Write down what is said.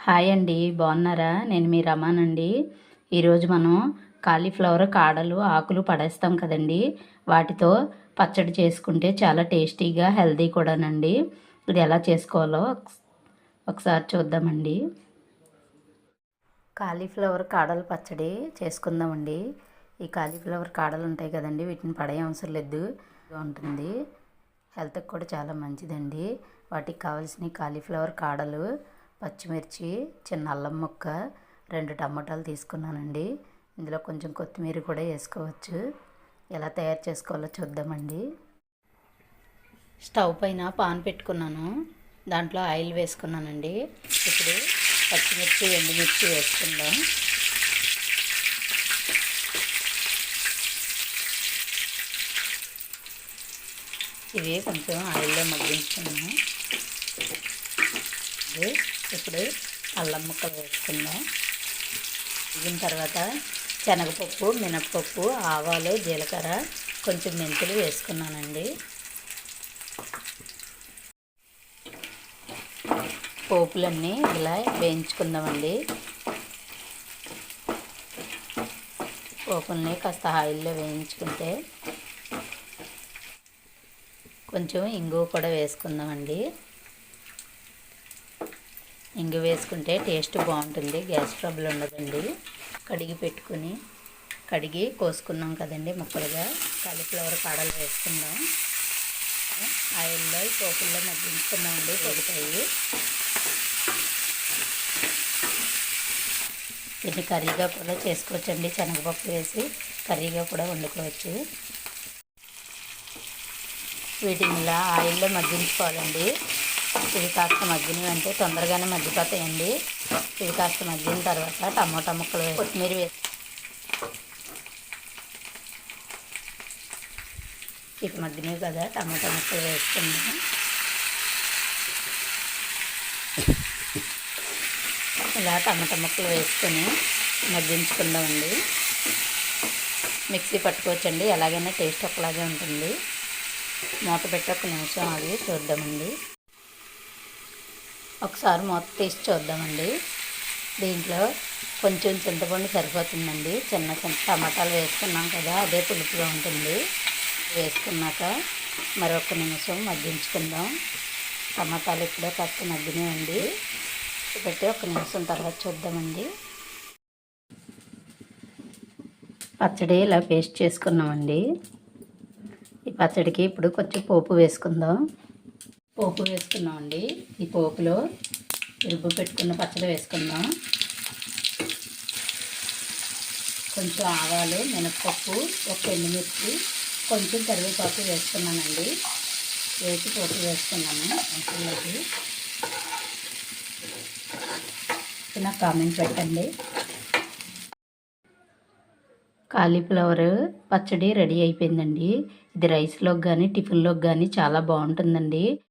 Hi అండి, బాగున్నారా? నేను మీ రమానండి. ఈరోజు మనం కాలీఫ్లవర్ కాడలు ఆకులు పడేస్తాం కదండి, వాటితో పచ్చడి చేసుకుంటే చాలా టేస్టీగా హెల్తీ కూడానండి. ఇది ఎలా చేసుకోవాలో ఒకసారి చూద్దామండి. కాలీఫ్లవర్ కాడలు పచ్చడి చేసుకుందామండి. ఈ కాలీఫ్లవర్ కాడలు ఉంటాయి కదండి, వీటిని పడే అవసరం లేదు, ఉంటుంది. హెల్త్కి కూడా చాలా మంచిదండి. వాటికి కావాల్సిన కాలీఫ్లవర్ కాడలు, పచ్చిమిర్చి, చిన్న అల్లం ముక్క, 2 టమాటాలు తీసుకున్నానండి. ఇందులో కొంచెం కొత్తిమీర కూడా వేసుకోవచ్చు. ఎలా తయారు చేసుకోవాలో చూద్దామండి. స్టవ్ పైన పాన్ పెట్టుకున్నాను, దాంట్లో ఆయిల్ వేసుకున్నానండి. ఇప్పుడు పచ్చిమిర్చి, ఎండుమిర్చి వేసుకుందాం. ఇవి కొంచెం ఆయిల్లో మగ్గించుకున్నాము. ఇప్పుడు అల్లం ముక్కలు వేసుకుందాం. వేగిన తర్వాత శనగపప్పు, మినప్పప్పు, ఆవాలు, జీలకర్ర, కొంచెం మెంతులు వేసుకున్నానండి. పోపులన్నీ ఇలా వేయించుకుందామండి. పోపుల్ని కాస్త ఆయిల్లో వేయించుకుంటే కొంచెం ఇంగువ కూడా వేసుకుందామండి. ఇంగు వేసుకుంటే టేస్ట్ బాగుంటుంది, గ్యాస్ ట్రబుల్ ఉండదండి. కడిగి కోసుకున్నాం కదండి ముక్కలుగా, కాలీఫ్లవర్ కాడలు వేసుకుందాం. ఆయిల్లో పోపుల్లో మగ్గించుకుందామండి, పొగుతాయి. ఇది కర్రీగా కూడా చేసుకోవచ్చండి, శనగపప్పు వేసి కర్రీగా కూడా వండుకోవచ్చు. వీటిని ఇలా ఆయిల్లో మగ్గించుకోవాలండి. ఇవి కాస్త మగ్గినవి అంటే తొందరగానే మగ్గిపోతాయండి. ఇవి కాస్త మగ్గిన తర్వాత టమాటా ముక్కలు వేసి కొత్తిమీర వేసి ఇవి మగ్గినవి కదా, టమాటా ముక్కలు వేసుకుందాం. ఇలా టమాటా ముక్కలు వేసుకొని మగ్గించుకుందామండి. మిక్సీ పట్టుకోవచ్చండి, ఎలాగైనా టేస్ట్ ఒకలాగే ఉంటుంది. మూత పెట్టి 1 నిమిషం ఆగి చూద్దామండి. ఒకసారి మూత తీసి చూద్దామండి. దీంట్లో కొంచెం చింతపండు సరిపోతుందండి. చిన్న టమాటాలు వేసుకున్నాం కదా, అదే పులుపుగా ఉంటుంది. వేసుకున్నాక మరొక నిమిషం మగ్గించుకుందాం. టమాటాలు ఇప్పుడే కాస్త మగ్గినాయండి. పెట్టి 1 నిమిషం తర్వాత చూద్దామండి. పచ్చడి ఇలా పేస్ట్ చేసుకున్నామండి. ఈ పచ్చడికి ఇప్పుడు కొంచెం పోపు వేసుకుందాం. పోపు వేసుకున్నామండి. ఈ పోపులో రుబ్బు పెట్టుకున్న పచ్చడి వేసుకుందాం. కొంచెం ఆవాలు, మినప్పప్పు, 1 ఎండుమిర్చి, కొంచెం కరివేపాకు వేసుకున్నానండి. వేసి పోపు వేసుకున్నాను. అంతలోకి నాకు కామెంట్ పెట్టండి. కాలీఫ్లవర్ పచ్చడి రెడీ అయిపోయిందండి. ఇది రైస్లోకి కానీ టిఫిన్లోకి కానీ చాలా బాగుంటుందండి.